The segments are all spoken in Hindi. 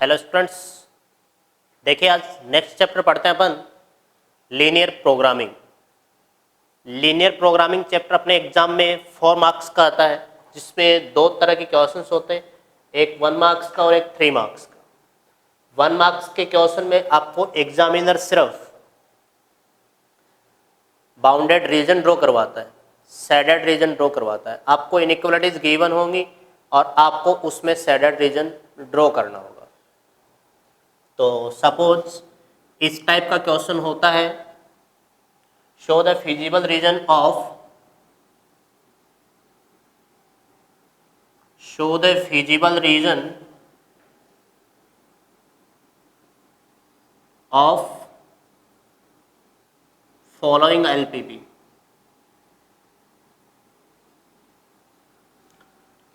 हेलो स्टूडेंट्स, देखिए आज नेक्स्ट चैप्टर पढ़ते हैं अपन linear programming. Linear programming chapter अपने एग्जाम में 4 मार्क्स का आता है, जिसमें दो तरह के क्वेश्चंस होते हैं, एक 1 मार्क्स का और एक 3 मार्क्स का। 1 मार्क्स के क्वेश्चन में आपको एग्जामिनर सिर्फ बाउंडेड रीजन ड्रॉ करवाता है, शेडेड रीजन ड्रॉ करवाता है। आपको इनइक्वालिटीज गिवन होंगी और आपको उसमें शेडेड रीजन ड्रॉ करना होगा। तो सपोज इस टाइप का क्वेश्चन होता है, show the feasible region of following LPP.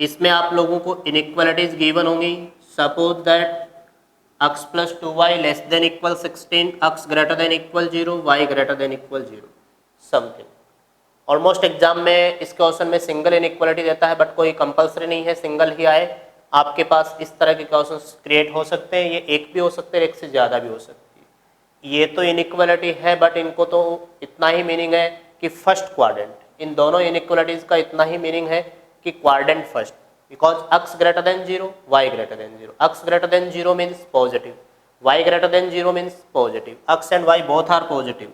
इसमें आप लोगों को इनइक्वालिटीज गिवन होंगी। Suppose that x plus 2y less than equal 16, x greater than equal 0, y greater than equal 0 something. Almost exam में इस क्वेश्चन में सिंगल इनइक्वालिटी देता है, बट कोई कंपलसरी नहीं है सिंगल ही आए। आपके पास इस तरह के क्वेश्चंस क्रिएट हो सकते हैं, ये एक भी हो सकते हैं, एक से ज़्यादा भी हो सकती है। ये तो इनइक्वालिटी है, बट इनको तो इतना ही मीनिंग है कि फर्स्ट क्वाड्रेंट, इन दोनों इनइक्वालिटीज़ का इतना ही मीनिंग है कि quadrant first, because x greater than 0, y greater than 0. x greater than 0 means positive, y greater than 0 means positive, x and y both are positive.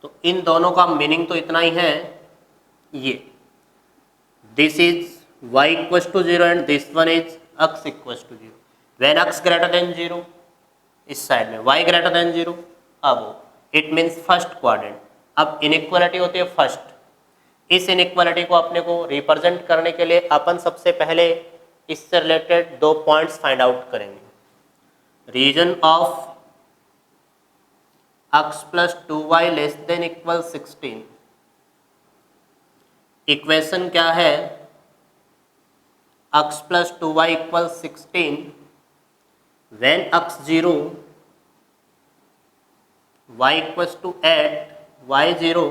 तो इन दोनों का मीनिंग तो इतना ही है, ये this is y equals to 0 and this one is x equals to 0. when x greater than 0, इस साइड में y greater than 0, अब इट मीन्स फर्स्ट क्वाड्रेंट। अब इनइक्वालिटी होती है फर्स्ट। इस इनइक्वालिटी को अपने को रिप्रेजेंट करने के लिए अपन सबसे पहले इससे रिलेटेड दो पॉइंट्स फाइंड आउट करेंगे। Region of x plus 2y less than equal 16। Equation क्या है? x plus 2y equal 16 when x 0, y equals to 8, y 0,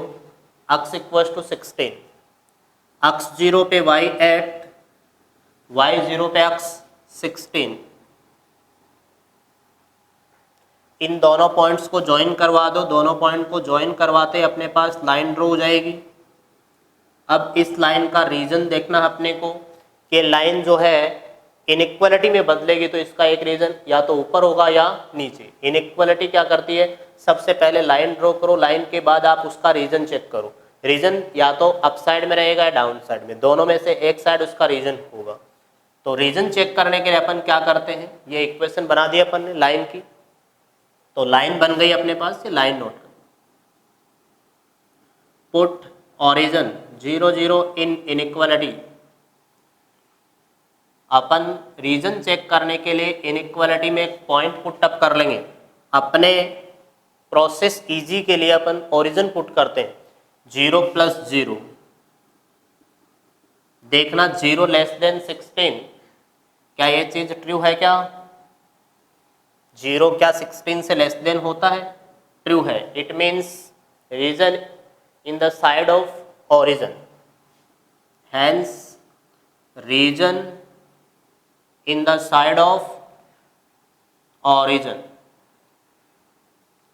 x equals to 16। x 0 पे y 8, y 0 पे x 16। इन दोनों पॉइंट्स को ज्वाइन करवा दो। दोनों पॉइंट को ज्वाइन करवाते अपने पास लाइन ड्रॉ हो जाएगी। अब इस लाइन का रीजन देखना अपने को कि लाइन जो है इनइक्वालिटी में बदलेगी, तो इसका एक रीजन या तो ऊपर होगा या नीचे। इनइक्वालिटी क्या करती है, सबसे पहले लाइन ड्रॉ करो, लाइन के बाद आप उसका रीजन चेक करो। रीजन या तो अप साइड में रहेगा या डाउन साइड में, दोनों में से एक साइड उसका रीजन होगा। तो रीजन चेक करने के लिए अपन क्या करते हैं, ये इक्वेशन बना दी अपन ने लाइन की, तो लाइन बन गई अपने पास, ये लाइन नोट करो। Put origin 0 0 in inequality. Upon reason check करने के लिए इनइक्वालिटी में एक पॉइंट पुट अप कर लेंगे। अपने प्रोसेस इजी के लिए अपन ओरिजिन पुट करते हैं 0 प्लस 0। देखना 0 लेस देन 16, क्या ये चीज ट्रू है? क्या 0 क्या 16 से लेस देन होता है? ट्रू है। It means region in the side of origin, hence region in the side of origin.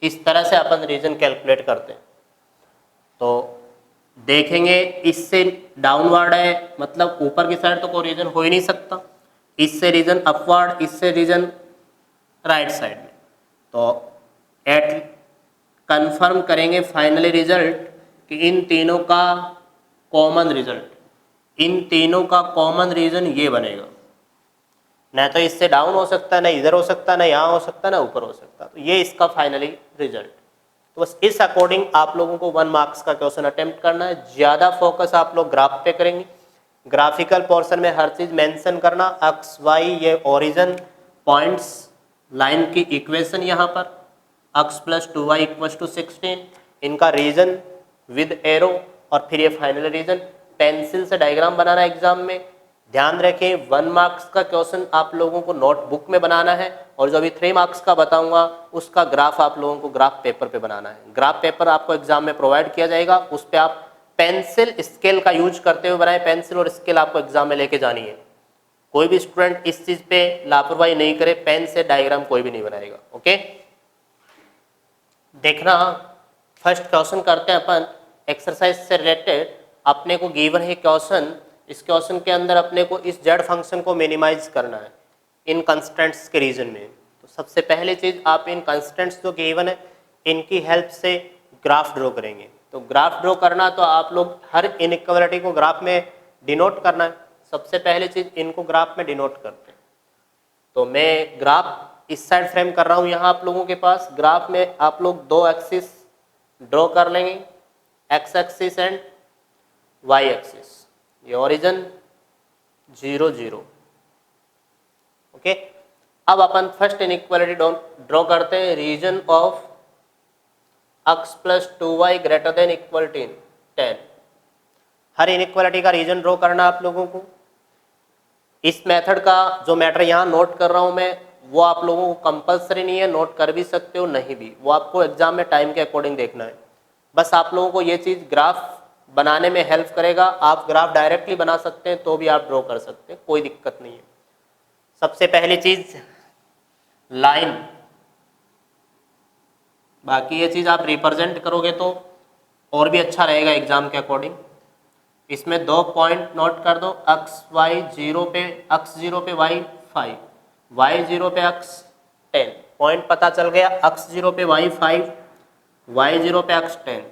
इस तरह से अपन रीजन कैलकुलेट करते हैं। तो देखेंगे इससे डाउनवर्ड है, मतलब ऊपर की साइड तो कोई रीजन हो ही नहीं सकता। इससे रीजन अपवर्ड, इससे रीजन राइट साइड में। तो एट कंफर्म करेंगे फाइनली रिजल्ट कि इन तीनों का कॉमन रिजल्ट, इन तीनों का कॉमन रीजन ये बनेगा। न तो इससे डाउन हो सकता है, ना इधर हो सकता है, ना यहाँ हो सकता है, ना ऊपर हो सकता है। तो ये इसका फाइनली रिजल्ट। तो बस इस अकॉर्डिंग आप लोगों को 1 मार्क्स का क्वेश्चन अटेम्प्ट करना है। ज़्यादा फोकस आप लोग ग्राफ पे करेंगे। ग्राफिकल पोर्शन में हर चीज़ मेंशन करना, एक्स वाई ये ओरिजिन पॉइंट्स, लाइन की इक्वेशन यहाँ पर x plus 2y equals to 16, इनका रीजन विद एरो, और फिर ये फाइनल रीजन। पेंसिल से डायग्राम बनाना एग्जाम में। ध्यान रखें 1 मार्क्स का क्वेश्चन आप लोगों को नोटबुक में बनाना है, और जो अभी 3 मार्क्स का बताऊंगा उसका ग्राफ आप लोगों को ग्राफ पेपर पे बनाना है। ग्राफ पेपर आपको एग्जाम में प्रोवाइड किया जाएगा, उस पर आप पेंसिल स्केल का यूज करते हुए बनाए। पेंसिल और स्केल आपको एग्जाम में लेके जानी है। कोई भी स्टूडेंट इस चीज पे लापरवाही नहीं करे, पेन से डायग्राम कोई भी नहीं बनाएगा। ओके, देखना फर्स्ट क्वेश्चन करते हैं अपन एक्सरसाइज से रिलेटेड। अपने को गिवन है क्वेश्चन, इस क्वेश्चन के अंदर अपने को इस जेड फंक्शन को मिनिमाइज करना है इन कंस्टेंट्स के रीजन में। तो सबसे पहली चीज आप इन कंस्टेंट्स जो गिवन है इनकी हेल्प से ग्राफ ड्रॉ करेंगे। तो ग्राफ ड्रॉ करना तो आप लोग हर इनइक्वालिटी को ग्राफ में डिनोट करना है। सबसे पहली चीज इनको ग्राफ में डिनोट करते हैं। तो मैं ग्राफ इस साइड फ्रेम कर रहा हूं यहाँ आप लोगों के पास। ग्राफ में आप लोग दो एक्सिस ड्रॉ कर लेंगे, x axis and y axis. ये ओरिजिन 0 0। ओके, अब अपन फर्स्ट इनइक्वालिटी ड्रॉ करते हैं, region of x plus 2y greater than equal 10। हर इनइक्वालिटी का रीजन ड्रॉ करना आप लोगों को। इस मेथड का जो मैटर यहाँ नोट कर रहा हूँ मैं, वो आप लोगों को कंपलसरी नहीं है, नोट कर भी सकते हो नहीं भी, वो आपको एग्जाम में टाइम के अकॉर्डिंग देखना है। बस आप लोगों को ये चीज़ ग्राफ बनाने में हेल्प करेगा। आप ग्राफ डायरेक्टली बना सकते हैं तो भी आप ड्रॉ कर सकते हैं, कोई दिक्कत नहीं है। सबसे पहली चीज लाइन, बाकी ये चीज आप रिप्रेजेंट करोगे तो और भी अच्छा रहेगा एग्जाम के अकॉर्डिंग। इसमें दो पॉइंट नोट कर दो, x y 0 पे x 0 पे y 5, y 0 पे x 10। पॉइंट पता चल गया, x 0 पे y 5, y 0 पे x 10।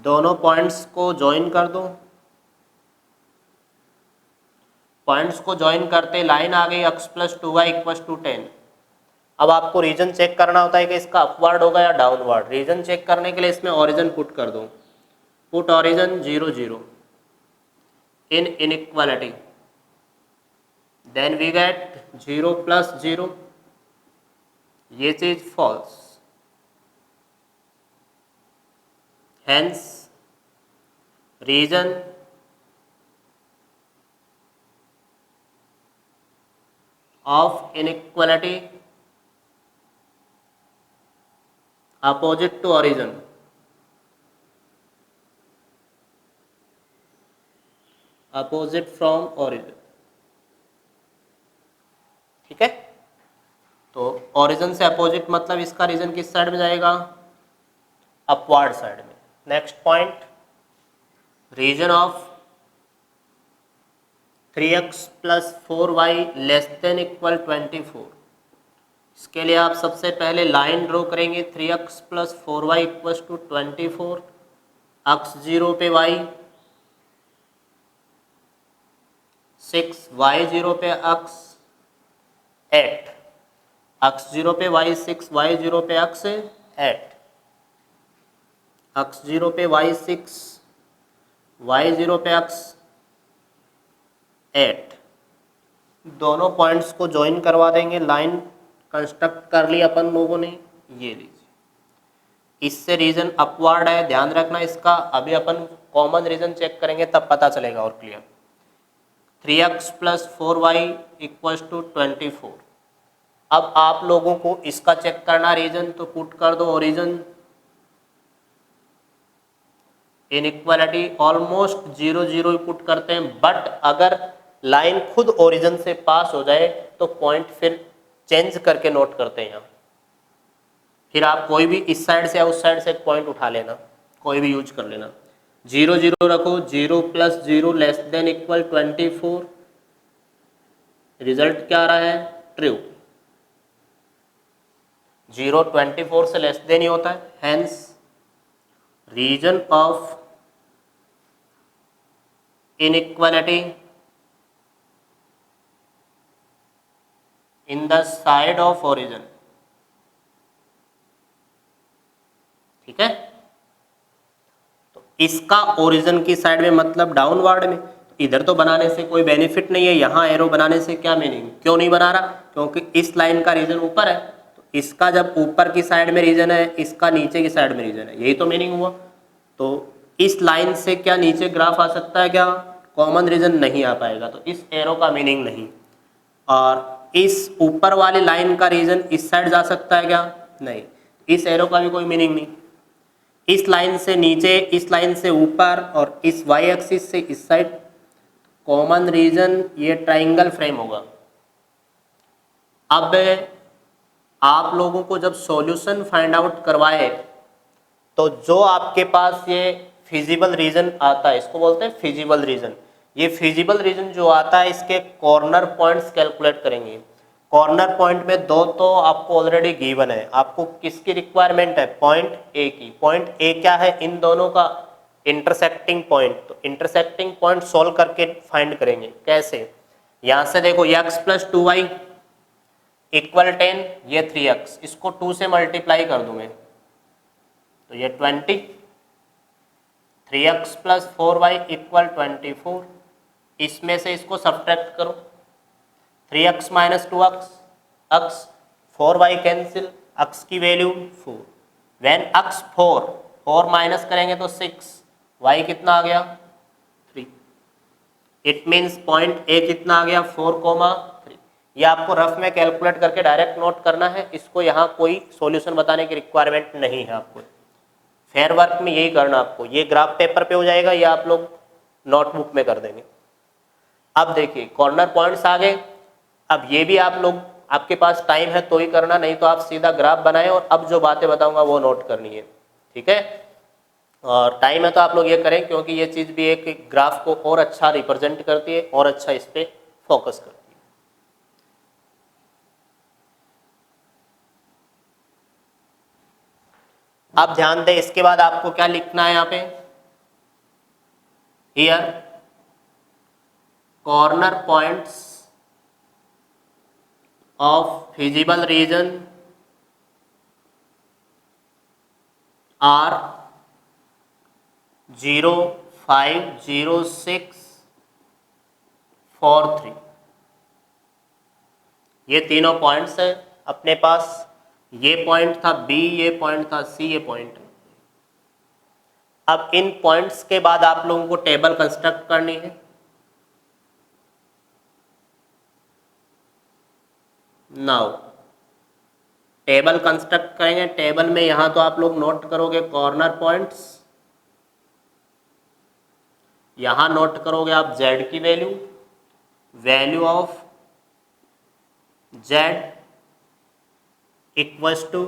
दोनों पॉइंट्स को ज्वाइन कर दो। पॉइंट्स को ज्वाइन करते लाइन आ गई x plus 2y equal to 10। अब आपको रीजन चेक करना होता है कि इसका अपवर्ड होगा या डाउनवर्ड। रीजन चेक करने के लिए इसमें ओरिजिन पुट कर दो, put origin 0 0 in inequality, then we get 0 plus 0, ये चीज false, hence region of inequality opposite to origin. Opposite from origin, ठीक है। तो ओरिजिन से अपोजिट मतलब इसका रीजन किस साइड में जाएगा, अपवर्ड साइड में। Next point, region of 3x plus 4y less than equal 24। इसके लिए आप सबसे पहले लाइन ड्रॉ करेंगे, 3x plus 4y equal to 24, x 0 पे y 6, y 0 पे x 8, x 0 पे y 6, y 0 पे x 8, x 0 पे y 6, y 0 पे x 8। दोनों पॉइंट्स को ज्वाइन करवा देंगे। लाइन कंस्ट्रक्ट कर ली अपन लोगों ने, ये लीजिए। इससे रीजन अपवर्ड है, ध्यान रखना इसका। अभी अपन कॉमन रीजन चेक करेंगे तब पता चलेगा और clear. 3x plus 4y equal to 24। अब आप लोगों को इसका चेक करना रीजन, तो पुट कर दो ओरिजिन इनइक्वालिटी ऑलमोस्ट 0 0 पुट करते हैं, बट अगर लाइन खुद ओरिजिन से पास हो जाए तो पॉइंट फिर चेंज करके नोट करते हैं यहाँ। फिर आप कोई भी इस साइड से या उस साइड से एक पॉइंट उठा लेना, कोई भी यूज कर लेना। 0 0 रखो, 0 plus 0 less than equal 24। Result क्या आ रहा है, ट्रू। 0 24 से लेस देन ही होता है, hence region of inequality in the side of origin, ठीक है। तो इसका ओरिजिन की साइड में मतलब डाउनवर्ड में, इधर तो बनाने से कोई बेनिफिट नहीं है। यहाँ एरो बनाने से क्या मीनिंग, क्यों नहीं बना रहा, क्योंकि इस लाइन का रीजन ऊपर है, तो इसका जब ऊपर की साइड में रीजन है, इसका नीचे की साइड में रीजन है, यही तो मीनिंग हुआ। तो इस लाइन से क्या नीचे ग्राफ आ सकता है, क्या कॉमन रीजन नहीं आ पाएगा, तो इस एरो का मीनिंग नहीं। और इस ऊपर वाली लाइन का रीजन इस साइड जा सकता है क्या, नहीं, इस एरो का भी कोई मीनिंग नहीं। इस लाइन से नीचे, इस लाइन से ऊपर, और इस वाई एक्सिस से इस साइड, कॉमन रीजन ये ट्राइंगल फ्रेम होगा। अब आप लोगों को जब सॉल्यूशन फाइंड आउट करवाए तो जो आपके पास ये फिजिबल रीजन आता है, इसको बोलते हैं फिजिबल रीजन। ये फिजिबल रीजन जो आता है इसके कॉर्नर पॉइंट्स कैलकुलेट करेंगे। कॉर्नर पॉइंट में दो तो आपको ऑलरेडी गिवन है, आपको किसकी रिक्वायरमेंट है, पॉइंट ए की। पॉइंट ए क्या है, इन दोनों का इंटरसेक्टिंग पॉइंट। तो इंटरसेक्टिंग पॉइंट सोल्व करके फाइंड करेंगे। कैसे, यहां से देखो x + 2y इक्वल 10, ये 3x, इसको 2 से मल्टीप्लाई कर दूंगे तो ये 20, 3x + 4y इक्वल 24, इसमें से इसको सब्ट्रैक्ट करो, 3x - 2x, x 4y cancel, x की वैल्यू 4, व्हेन x 4 माइनस करेंगे तो 6, y कितना आ गया 3। इट मीन्स पॉइंट ए कितना आ गया 4,3। ये आपको रफ में कैलकुलेट करके डायरेक्ट नोट करना है, इसको यहाँ कोई सॉल्यूशन बताने की रिक्वायरमेंट नहीं है आपको। फेयर वर्क में यही करना आपको, ये ग्राफ पेपर पे हो जाएगा या आप लोग नोटबुक में कर देंगे। अब देखिए कॉर्नर पॉइंट्स आ गए। अब ये भी आप लोग, आपके पास टाइम है तो ही करना, नहीं तो आप सीधा ग्राफ बनाएं और अब जो बातें बताऊंगा वो नोट करनी है, ठीक है। और टाइम है तो आप लोग ये करें, क्योंकि ये चीज़ भी एक ग्राफ को और अच्छा रिप्रेजेंट करती है और अच्छा इस पर फोकस करती है। आप ध्यान दें, इसके बाद आपको क्या लिखना है यहाँ पे, here corner points of feasible region are 0, 5, 0, 6, 4, 3। ये तीनों पॉइंट्स हैं अपने पास। ये पॉइंट था बी, ये पॉइंट था सी, ये पॉइंट है। अब इन पॉइंट्स के बाद आप लोगों को टेबल कंस्ट्रक्ट करनी है। नाउ टेबल कंस्ट्रक्ट करेंगे। टेबल में यहां तो आप लोग नोट करोगे कॉर्नर पॉइंट्स, यहां नोट करोगे आप z की value, value of z equals to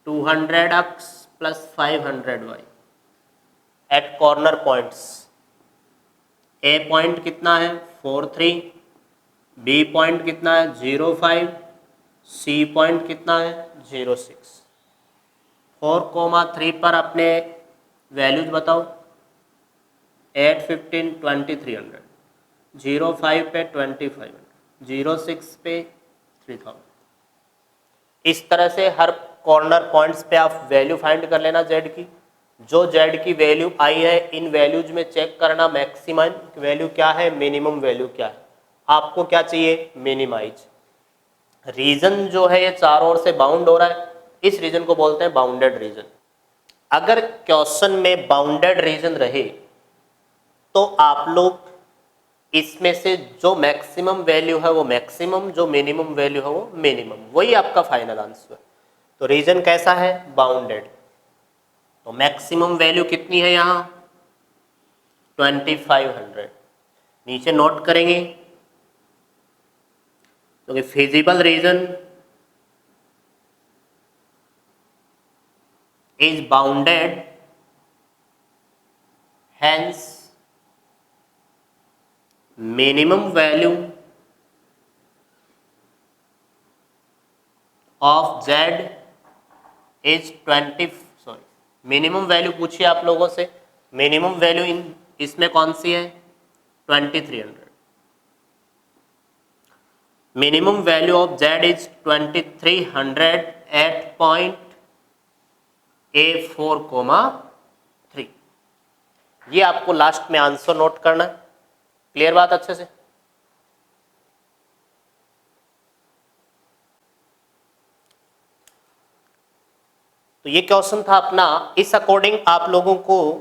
200x + 500y at corner points. A point कितना है 4,3, बी पॉइंट कितना है 0,5, सी पॉइंट कितना है 0,6। 4,3 पर अपने वैल्यूज बताओ, 8, 15, 2300, 0,5 पे 2500, 0,6 पे 3000। इस तरह से हर कॉर्नर पॉइंट्स पे आप वैल्यू फाइंड कर लेना z की। जो z की वैल्यू आई है इन वैल्यूज में चेक करना मैक्सिमम वैल्यू क्या है, मिनिमम वैल्यू क्या है। आपको क्या चाहिए, मिनिमाइज। रीजन जो है ये चारों ओर से बाउंड हो रहा है, इस रीजन को बोलते हैं बाउंडेड रीजन। अगर क्वेश्चन में बाउंडेड रीजन रहे तो आप लोग इसमें से जो मैक्सिमम वैल्यू है वो मैक्सिमम, जो मिनिमम वैल्यू है वो मिनिमम, वही आपका फाइनल आंसर। तो रीजन कैसा है, बाउंडेड। तो मैक्सिमम वैल्यू कितनी है यहाँ 2500। नीचे नोट करेंगे तो feasible region is bounded, hence minimum value of z is 20, minimum value पूछिए आप लोगों से, मिनिमम वैल्यू इन इसमें कौन सी है 2300। Minimum value of z is 2300 at point A4,3। ये आपको लास्ट में आंसर नोट करना है। क्लियर बात अच्छे से। तो ये क्वेश्चन था अपना। इस अकॉर्डिंग आप लोगों को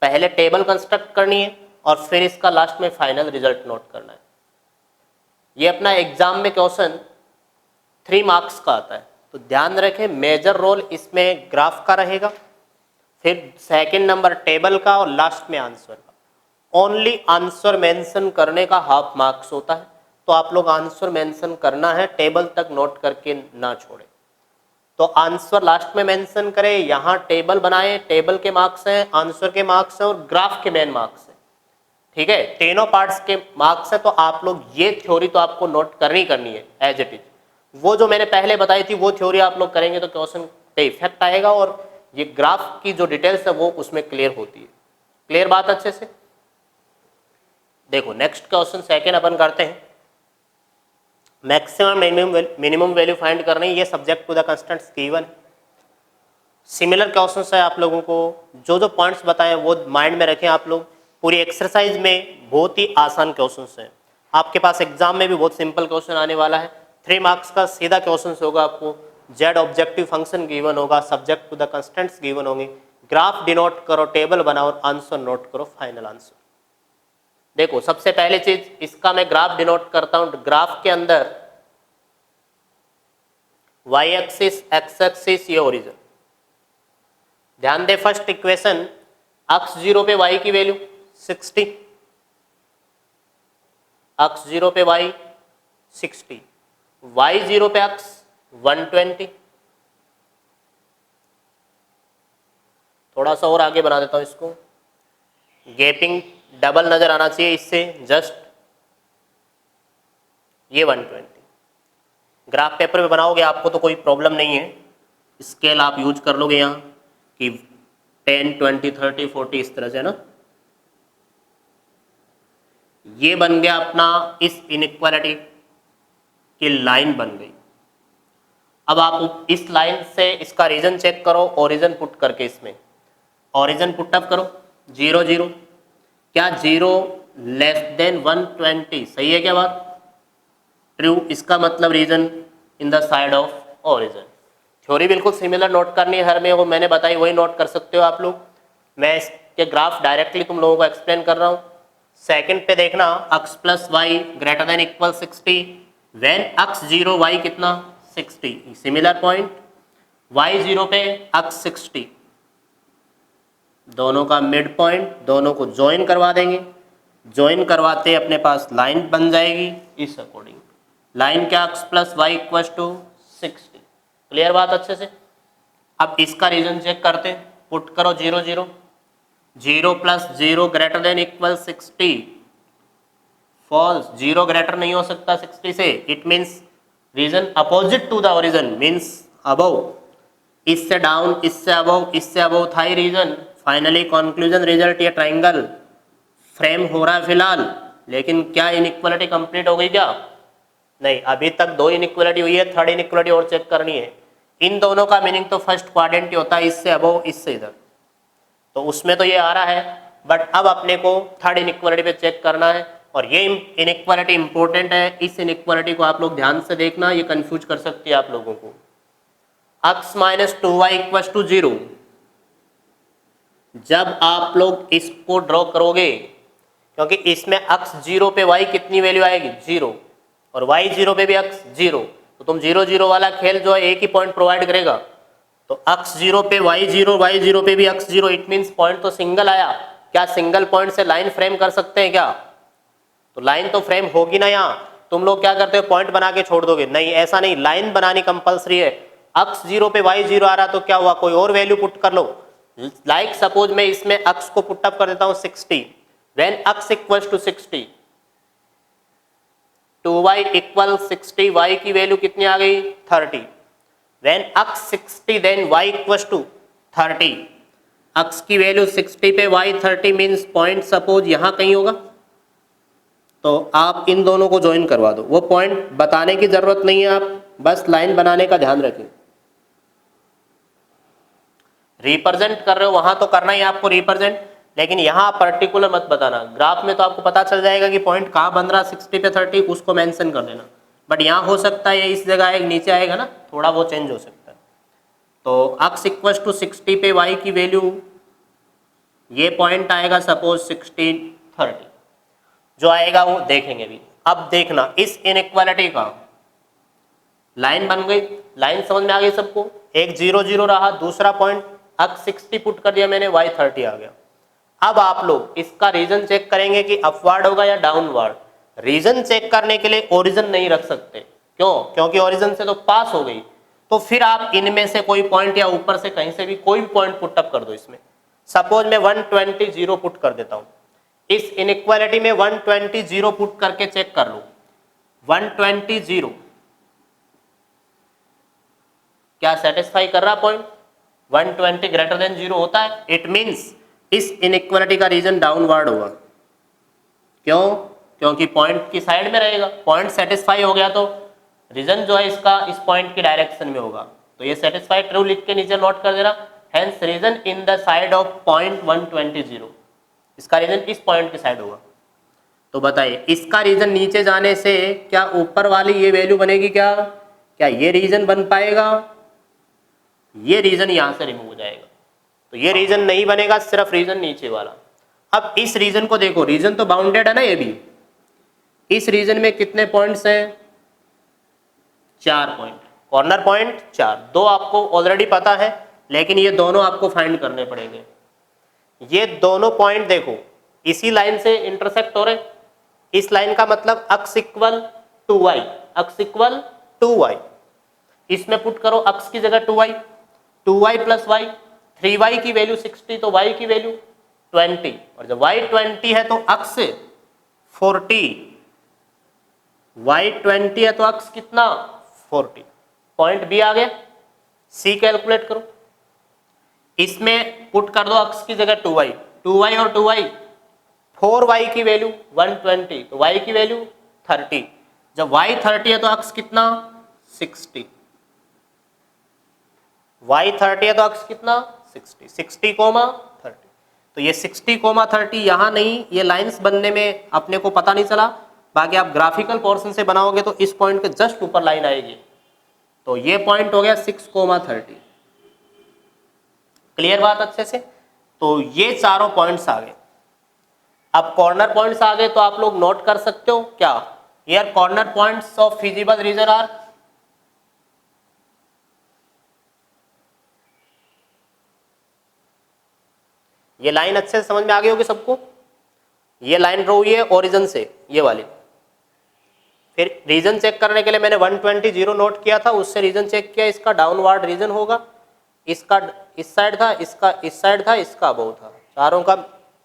पहले टेबल कंस्ट्रक्ट करनी है और फिर इसका लास्ट में फाइनल रिजल्ट नोट करना है। ये अपना एग्जाम में क्वेश्चन 3 मार्क्स का आता है, तो ध्यान रखें मेजर रोल इसमें ग्राफ का रहेगा, फिर सेकंड नंबर टेबल का और लास्ट में आंसर का। ओनली आंसर मेंशन करने का हाफ मार्क्स होता है, तो आप लोग आंसर मेंशन करना है, टेबल तक नोट करके ना छोड़े। तो आंसर लास्ट में मेंशन करें, यहाँ टेबल बनाए, टेबल के मार्क्स हैं, आंसर के मार्क्स हैं और ग्राफ के मेन मार्क्स हैं। ठीक है, तीनों पार्ट्स के मार्क्स है। तो आप लोग ये थ्योरी तो आपको नोट करनी है एज इट इज। वो जो मैंने पहले बताई थी वो थ्योरी आप लोग करेंगे तो क्वेश्चन पे इफेक्ट आएगा, और ये ग्राफ की जो डिटेल्स है वो उसमें क्लियर होती है। क्लियर बात अच्छे से? देखो नेक्स्ट क्वेश्चन सेकेंड अपन करते हैं। मैक्सिमम मिनिमम वैल्यू फाइंड करनी, ये subject to the constants given. Similar question है आप लोगों को, जो पॉइंट्स बताए वो माइंड में रखें आप लोग। पूरी एक्सरसाइज में बहुत ही आसान क्वेश्चन हैं, आपके पास एग्जाम में भी बहुत सिंपल क्वेश्चन आने वाला है। 3 मार्क्स का सीधा क्वेश्चन होगा आपको। जेड ऑब्जेक्टिव फंक्शन गिवन होगा, subject to the constants given होंगे, ग्राफ डिनोट करो, टेबल बनाओ और आंसर नोट करो, फाइनल आंसर। देखो सबसे पहले चीज इसका मैं ग्राफ डिनोट करता हूं। ग्राफ के अंदर वाई एक्सिस, एक्स एक्सिस, ये ओरिजिन। ध्यान दे, फर्स्ट इक्वेशन अक्स 0 पे y की वैल्यू 60, अक्स 0 पे y 60, y 0 पे अक्स 120। थोड़ा सा और आगे बना देता हूं इसको, गैपिंग डबल नजर आना चाहिए इससे, जस्ट ये 120। ग्राफ पेपर में बनाओगे आपको तो कोई प्रॉब्लम नहीं है, स्केल आप यूज कर लोगे यहाँ कि 10, 20, 30, 40 इस तरह से ना। ये बन गया अपना इस इनइक्वालिटी की लाइन बन गई। अब आप इस लाइन से इसका रीजन चेक करो, ओरिजिन पुट करके इसमें ओरिजिन पुट अप करो 0, 0। क्या 0 लेस देन 120 सही है क्या बात? ट्रू। इसका मतलब region in the side of origin. Theory बिल्कुल सिमिलर नोट करनी है हर में, वो मैंने बताई वही नोट कर सकते हो आप लोग। मैं इसके ग्राफ डायरेक्टली तुम लोगों को एक्सप्लेन कर रहा हूँ। सेकंड पे देखना, x plus y greater than equal 60, when x 0 y कितना 60। सिमिलर पॉइंट वाई 0 पे अक्स 60, दोनों का मिड पॉइंट, दोनों को ज्वाइन करवा देंगे। ज्वाइन करवाते अपने पास लाइन बन जाएगी इस अकॉर्डिंग। लाइन क्या, x plus y equal to 60। Clear बात अच्छे से? अब इसका रीजन चेक करते हैं, पुट करो 0, 0। 0 plus 0 greater than equal 60, false. 0 ग्रेटर नहीं हो सकता 60 से, it means region opposite to the origin, means above. इससे डाउन, इससे अबव, इससे अबव था ही रीजन। फाइनली कंक्लूजन रिजल्ट ये ट्राइंगल फ्रेम हो रहा है फिलहाल, लेकिन क्या इनइक्वालिटी कंप्लीट हो गई क्या? नहीं, अभी तक 2 इनइक्वालिटी हुई है, थर्ड इनइक्वालिटी और चेक करनी है। इन दोनों का मीनिंग तो फर्स्ट क्वाड्रेंट ही होता है, इससे अबव, इससे इधर, तो उसमें तो ये आ रहा है। बट अब अपने को थर्ड इनइक्वालिटी पे चेक करना है, और ये इनइक्वालिटी इंपॉर्टेंट है। इस इनइक्वालिटी को आप लोग ध्यान से देखना, ये कंफ्यूज कर सकती है आप लोगों को। x minus 2y equal to 0, जब आप लोग इसको ड्रॉ करोगे, क्योंकि इसमें x 0 पे y कितनी वैल्यू आएगी 0, और y 0 पे भी x 0, तो तुम 0, 0 वाला खेल जो है एक ही पॉइंट प्रोवाइड करेगा। तो x 0 पे y 0, y 0 पे भी x 0, इट मीन्स पॉइंट तो सिंगल आया। क्या सिंगल पॉइंट से लाइन फ्रेम कर सकते हैं क्या? तो लाइन तो फ्रेम होगी ना। यहाँ तुम लोग क्या करते हो, पॉइंट बना के छोड़ दोगे? नहीं, ऐसा नहीं, लाइन बनानी कंपलसरी है। x 0 पे y 0 आ रहा तो क्या हुआ, कोई और वैल्यू पुट कर लो। लाइक सपोज मैं इसमें x को पुट अप कर देता हूं 60, when x equals to 60, 2y equal 60, y की वैल्यू कितनी आ गई 30, when x 60 then y equals to 30, x की वैल्यू 60 पे y 30 मीन्स पॉइंट सपोज यहां कहीं होगा। तो आप इन दोनों को ज्वाइन करवा दो, वो पॉइंट बताने की जरूरत नहीं है, आप बस लाइन बनाने का ध्यान रखें। रिप्रेजेंट कर रहे हो वहां तो करना ही आपको रिप्रेजेंट, लेकिन यहाँ पर्टिकुलर मत बताना। ग्राफ में तो आपको पता चल जाएगा कि पॉइंट कहाँ बन रहा 60 पे 30, उसको मेंशन कर देना। बट यहाँ हो सकता है इस जगह एक नीचे आएगा ना, थोड़ा वो चेंज हो सकता है। तो x इक्वल टू 60 पे y की वैल्यू, ये पॉइंट आएगा सपोज 60, 30, जो आएगा वो देखेंगे भी। अब देखना इस इनइक्वालिटी का लाइन बन गई, लाइन समझ में आ गई सबको। एक 0, 0 रहा, दूसरा पॉइंट x 60 पुट कर दिया मैंने, y 30 आ गया। अब आप लोग इसका रीजन चेक करेंगे कि अपवर्ड होगा या डाउनवर्ड। रीजन चेक करने के लिए ओरिजिन नहीं रख सकते, क्यों? क्योंकि ओरिजिन से तो पास हो गई, तो फिर आप इनमें से कोई पॉइंट या ऊपर से कहीं से भी कोई भी पॉइंट पुट अप कर दो इसमें। सपोज मैं 120 0 पुट कर देता हूं, इस इनइक्वालिटी में 120 0 पुट करके चेक कर लो। 120 0 क्या सेटिस्फाई कर रहा पॉइंट? 120 ग्रेटर देन 0 होता है, इट मींस इस इनइक्वालिटी का रीजन डाउनवर्ड होगा। क्यों? क्योंकि पॉइंट की साइड में रहेगा, पॉइंट सेटिस्फाई हो गया तो रीजन जो है इसका इस पॉइंट की डायरेक्शन में होगा। तो ये सेटिस्फाई ट्रू लिख के नीचे नोट कर देना। Hence region in the side of point 120 0, इसका रीजन इस पॉइंट की साइड होगा। तो बताइए इसका रीजन नीचे जाने से क्या ऊपर वाली ये वैल्यू बनेगी? क्या ये रीजन बन पाएगा? ये रीजन यहां से रिमूव हो जाएगा, तो ये रीजन नहीं बनेगा, सिर्फ रीजन नीचे वाला। अब इस रीजन को देखो, रीजन तो बाउंडेड है ना ये भी। इस रीजन में कितने पॉइंट्स हैं? 4 पॉइंट, कॉर्नर पॉइंट 4। 2 आपको ऑलरेडी पता है, लेकिन ये दोनों आपको फाइंड करने पड़ेंगे। ये दोनों पॉइंट देखो इसी लाइन से इंटरसेक्ट हो रहे। इस लाइन का मतलब x equal to y, x equal to y. इसमें पुट करो अक्स की जगह 2y, 2y plus Y, 3y की वैल्यू 60 तो y की वैल्यू 20, और जब y 20 है तो अक्स 40, y 20 है तो अक्स कितना? 40। पॉइंट बी आ गया। सी कैलकुलेट करो, इसमें पुट कर दो अक्स की जगह 2y, 2y और 2y, 4y की वैल्यू 120 तो y की वैल्यू 30। जब y 30 है तो अक्स कितना? 60। y 30 है तो अक्स कितना? 60, 60 कोमा 30। तो ये 60 कोमा 30 यहाँ नहीं, ये लाइंस बनने में अपने को पता नहीं चला। बाकी आप ग्राफिकल पोर्शन से बनाओगे तो इस पॉइंट के जस्ट ऊपर लाइन आएगी। तो ये पॉइंट हो गया 6 कोमा 30। क्लियर बात अच्छे से? तो ये चारों पॉइंट्स आ गए। अब कॉर्नर पॉइंट्स आ गए तो आप लोग नोट कर सकते हो क्या? Here corner points of feasible region are, ये लाइन अच्छे से समझ में आ गई होगी सबको। ये लाइन ड्रॉ हुई है ओरिजिन से, ये वाली। फिर रीजन चेक करने के लिए मैंने 120 0 नोट किया था, उससे रीजन चेक किया, इसका डाउनवर्ड रीजन होगा। इसका इस साइड था, इसका इस साइड था, इसका अबव था, चारों का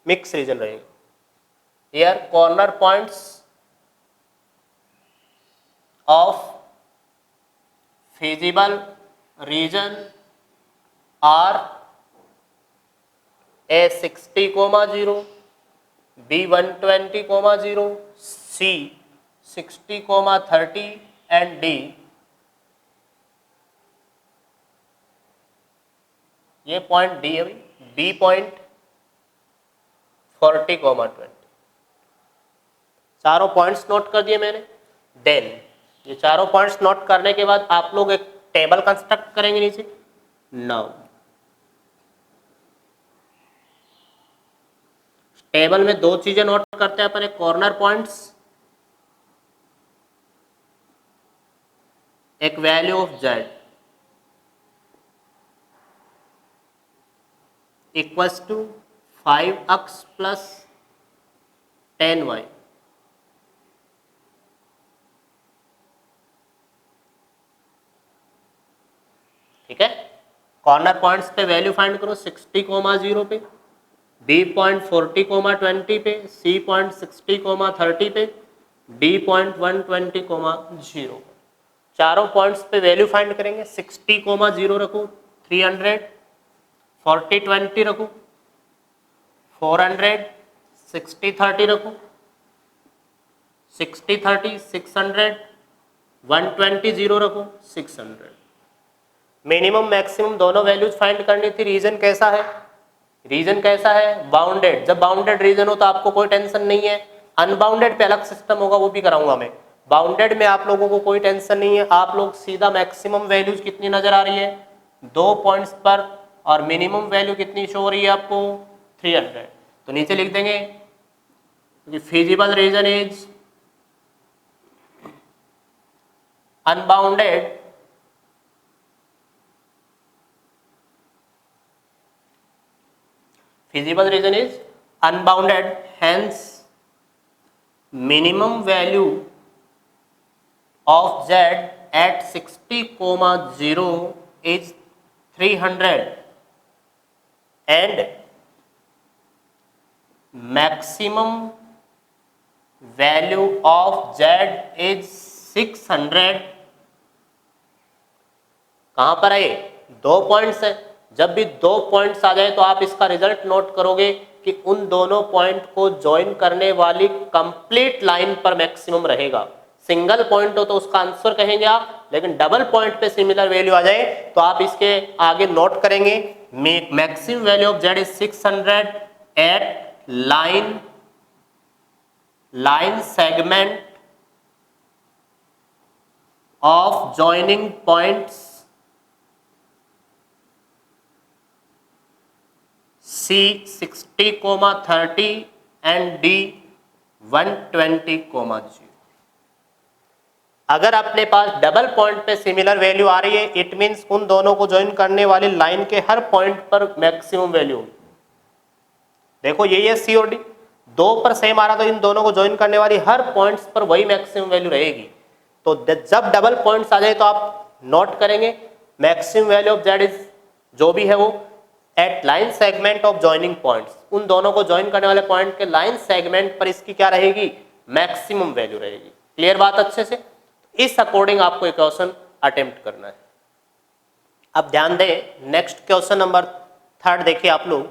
मिक्स रीजन रहेगा। Here corner points of feasible region are A 60, 0, B 120, 0, C 60, 30 and D ये पॉइंट D है भाई, B पॉइंट 40, 20। चारों पॉइंट्स नोट कर दिए मैंने। देन ये चारों पॉइंट्स नोट करने के बाद आप लोग एक टेबल कंस्ट्रक्ट करेंगे नीचे। नाउ टेबल में 2 चीजें नोट करते हैं अपन, एक कॉर्नर पॉइंट्स, एक value of z equals to 5x plus 10y। ठीक है, कॉर्नर पॉइंट्स पे वैल्यू फाइंड करो। 60, 0 पे, B पॉइंट 40, 20 पे, C पॉइंट 60, 30 पे, D पॉइंट 120, 0। चारों पॉइंट्स पे वैल्यू फाइंड करेंगे। 60, 0 रखो 300, 40, 20 रखो 400, 60, 30 रखो 60, 30 600, 120, 0 रखो 600। मिनिमम मैक्सिमम दोनों वैल्यूज फाइंड करनी थी। रीजन कैसा है? रीजन कैसा है? बाउंडेड। जब बाउंडेड रीजन हो तो आपको कोई टेंशन नहीं है। अनबाउंडेड पे अलग सिस्टम होगा, वो भी कराऊंगा मैं। बाउंडेड में आप लोगों को कोई टेंशन नहीं है। आप लोग सीधा मैक्सिमम वैल्यूज कितनी नजर आ रही है? 2 पॉइंट्स पर, और मिनिमम वैल्यू कितनी शो हो रही है आपको? 300। तो नीचे लिख देंगे कि feasible region is unbounded feasible region is unbounded, hence minimum value of z at 60,0 is 300 and maximum value of z is 600। कहां पर है ये? 2 पॉइंट्स है। जब भी 2 पॉइंट्स आ जाए तो आप इसका रिजल्ट नोट करोगे कि उन दोनों पॉइंट को ज्वाइन करने वाली कंप्लीट लाइन पर मैक्सिमम रहेगा। सिंगल पॉइंट हो तो उसका आंसर कहेंगे आप, लेकिन डबल पॉइंट पे सिमिलर वैल्यू आ जाए तो आप इसके आगे नोट करेंगे maximum value of z is 600 at line segment of joining points C 60,30 and D 120,0। अगर अपने पास डबल पॉइंट पे सिमिलर वैल्यू आ रही है, इट मींस उन दोनों को ज्वाइन करने वाली लाइन के हर पॉइंट पर मैक्सिमम वैल्यू। देखो ये C और D 2 पर सेम आ रहा, तो इन दोनों को ज्वाइन करने वाली हर पॉइंट्स पर वही मैक्सिमम वैल्यू रहेगी। तो जब डबल पॉइंट्स आ जाए तो आप नोट करेंगे maximum value of z is जो भी है वो at line segment of joining points, उन दोनों को ज्वाइन करने वाले पॉइंट के लाइन सेगमेंट पर इसकी क्या रहेगी? मैक्सिमम वैल्यू रहेगी। क्लियर बात अच्छे से? इस अकॉर्डिंग आपको एक क्वेश्चन अटेम्प्ट करना है। अब ध्यान दें, नेक्स्ट क्वेश्चन नंबर 3 देखिए आप लोग।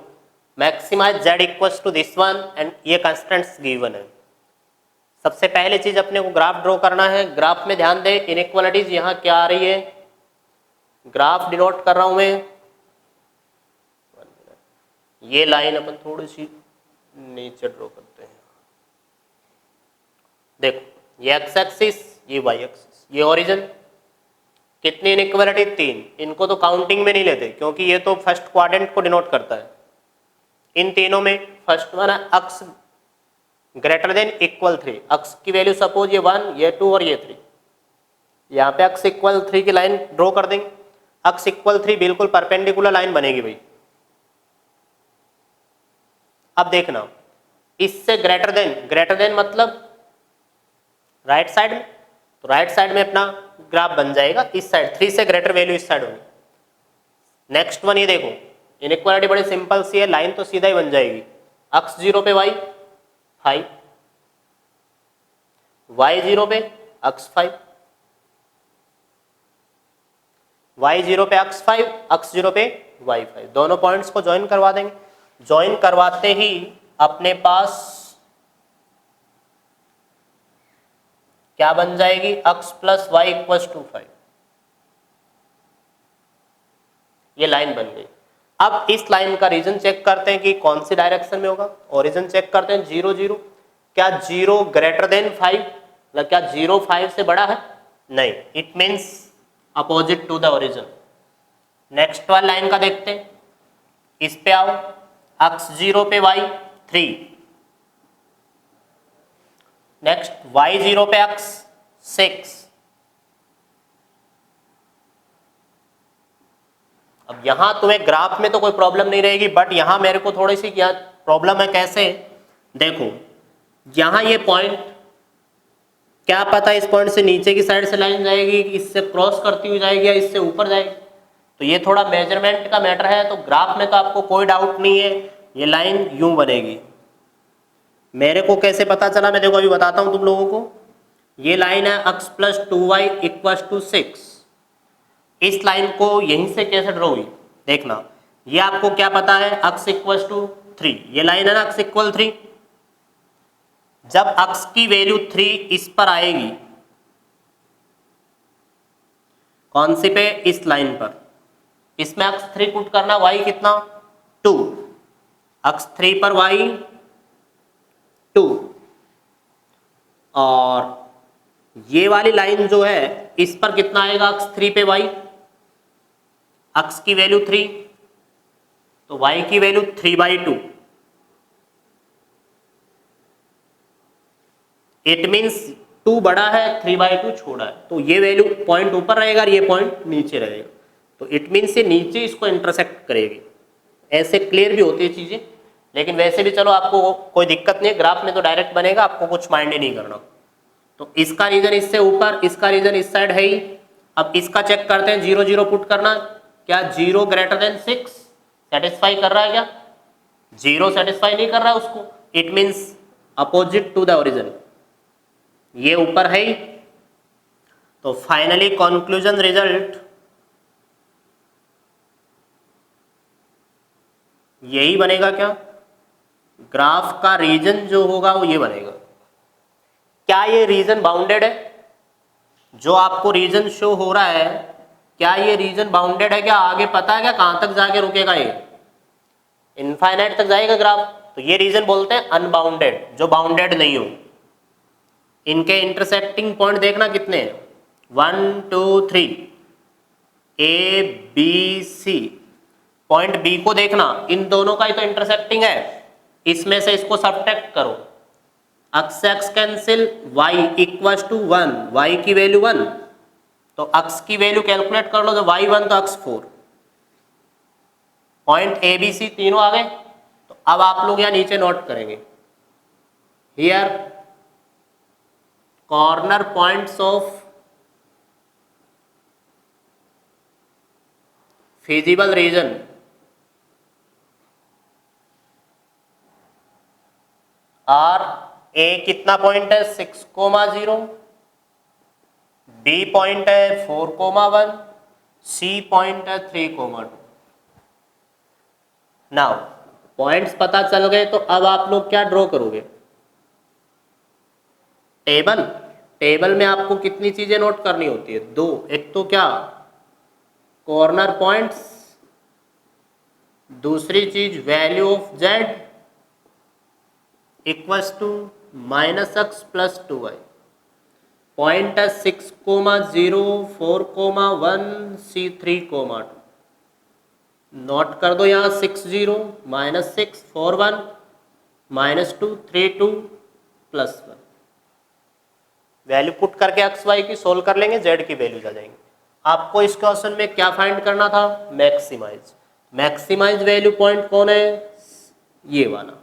Maximize z equals to this one and ये कंस्टेंट्स गिवन है। सबसे पहले चीज अपने को ग्राफ ड्रॉ करना है। ग्राफ में ध्यान दें, इनइक्वालिटीज यहाँ क्या आ रही है, ग्राफ डिनोट कर रहा हूं मैं। ये लाइन अपन थोड़ी सी नीचे ड्रॉ करते हैं। देखो ये एक्स एक्सिस, ये वाई एक्सिस, ये ओरिजिन। कितनी इनइक्वालिटी? 3। इनको तो काउंटिंग में नहीं लेते क्योंकि ये तो फर्स्ट क्वाड्रेंट को डिनोट करता है। इन तीनों में फर्स्ट वन है अक्स ग्रेटर देन इक्वल 3। अक्स की वैल्यू सपोज ये 1, ये 2 और ये 3। यहाँ पे अक्स इक्वल 3 की लाइन ड्रॉ कर देंगे। अक्स इक्वल 3 बिल्कुल परपेंडिकुलर लाइन बनेगी भाई। अब देखना, इससे ग्रेटर देन मतलब राइट साइड में, तो राइट साइड में अपना ग्राफ बन जाएगा इस साइड। 3 से ग्रेटर वैल्यू इस साइड होगी। नेक्स्ट वन ये देखो, इनइक्वालिटी बड़ी सिंपल सी है, लाइन तो सीधा ही बन जाएगी। अक्स 0 पे y 5, y 0 पे अक्स 5, y 0 पे अक्स 5, अक्स 0 पे y 5। दोनों पॉइंट्स को ज्वाइन करवा देंगे। ज्वाइन करवाते ही अपने पास क्या बन जाएगी? अक्स प्लस वाई इक्वल्स टू 5। ये लाइन बन गई। अब इस लाइन का रीजन चेक करते हैं कि कौन सी डायरेक्शन में होगा। ओरिजिन चेक करते हैं 0 0। क्या 0 ग्रेटर देन 5? मतलब क्या 0 5 से बड़ा है? नहीं, it means opposite to the origin. Next वाली लाइन का देखते हैं। इस पे आओ, अक्स 0 पे y 3, नेक्स्ट y 0 पे अक्स 6। अब यहां तुम्हें ग्राफ में तो कोई प्रॉब्लम नहीं रहेगी, बट यहां मेरे को थोड़ी सी क्या प्रॉब्लम है। कैसे? देखो यहां ये पॉइंट, क्या पता इस पॉइंट से नीचे की साइड से लाइन जाएगी, इससे क्रॉस करती हुई जाएगी या इससे ऊपर जाएगी। तो ये थोड़ा मेजरमेंट का मैटर है। तो ग्राफ में तो आपको कोई डाउट नहीं है, ये लाइन यूं बनेगी। मेरे को कैसे पता चला, मैं देखो अभी बताता हूं तुम लोगों को। ये लाइन है अक्स प्लस 2y इक्वल्स टू 6। इस लाइन को यहीं से कैसे ड्रॉ हुई देखना। ये आपको क्या पता है, अक्स इक्वल्स टू 3। ये लाइन है ना अक्स इक्वल 3। जब अक्स की वैल्यू 3 इस पर आएगी, कौन सी पे? इस लाइन पर। इसमें अक्स 3 पुट करना, y कितना? 2। अक्स 3 पर y 2। और ये वाली लाइन जो है इस पर कितना आएगा? अक्स 3 पे y। अक्स की वैल्यू 3, तो y की वैल्यू 3/2। इट मीन्स 2 बड़ा है, 3/2 छोटा है। तो ये वैल्यू पॉइंट ऊपर रहेगा और ये पॉइंट नीचे रहेगा। तो इट मीन्स ये नीचे इसको इंटरसेक्ट करेगी। ऐसे क्लियर भी होती है चीजें। लेकिन वैसे भी चलो आपको कोई दिक्कत नहीं है, ग्राफ में तो डायरेक्ट बनेगा, आपको कुछ माइंड ही नहीं करना। तो इसका रीजन इससे ऊपर, इसका रीजन इस साइड है ही। अब इसका चेक करते हैं, 0 0 पुट करना, क्या 0 ग्रेटर देन 6 सेटिस्फाई कर रहा है क्या? 0 सेटिस्फाई नहीं कर रहा है उसको, it means opposite to the origin, ये ऊपर है ही। तो फाइनली कंक्लूजन रिजल्ट यही बनेगा क्या? ग्राफ का रीजन जो होगा वो ये बनेगा। क्या ये रीजन बाउंडेड है? जो आपको रीजन शो हो रहा है, क्या ये रीजन बाउंडेड है? क्या आगे पता है क्या कहां तक जाके रुकेगा? ये इनफाइनाइट तक जाएगा ग्राफ, तो ये रीजन बोलते हैं अनबाउंडेड, जो बाउंडेड नहीं हो। इनके इंटरसेक्टिंग पॉइंट देखना कितने हैं, 1 2 3, A B C. Point B को देखना, इन दोनों का ही तो इंटरसेक्टिंग है, इसमें से इसको सब्ट्रैक्ट करो, x x cancel, y equal to 1, y की वैल्यू 1, तो अक्स की वैल्यू कैलकुलेट कर लो, तो y 1 तो अक्स 4, पॉइंट ए बी सी तीनों आ गए। तो अब आप लोग यहां नीचे नोट करेंगे, here corner points of feasible region are, A कितना पॉइंट है 6,0, बी पॉइंट है 4,1, सी पॉइंट है 3,2। नाउ पॉइंट्स पता चल गए, तो अब आप लोग क्या ड्रॉ करोगे? टेबल में आपको कितनी चीजें नोट करनी होती है? 2। एक तो क्या, कॉर्नर पॉइंट्स, दूसरी चीज value of z equals to -x + 2y। Point है 6,0, 4,1, C 3,2। नोट कर दो यहाँ 6 0, -6, 4 1, -2 3 2 +1। वैल्यू पुट करके एक्स वाई की सोल्व कर लेंगे, जेड की वैल्यूज आ जाएंगी। आपको इस क्वेश्चन में क्या फाइंड करना था? मैक्सिमाइज। मैक्सिमाइज वैल्यू पॉइंट कौन है? ये वाला।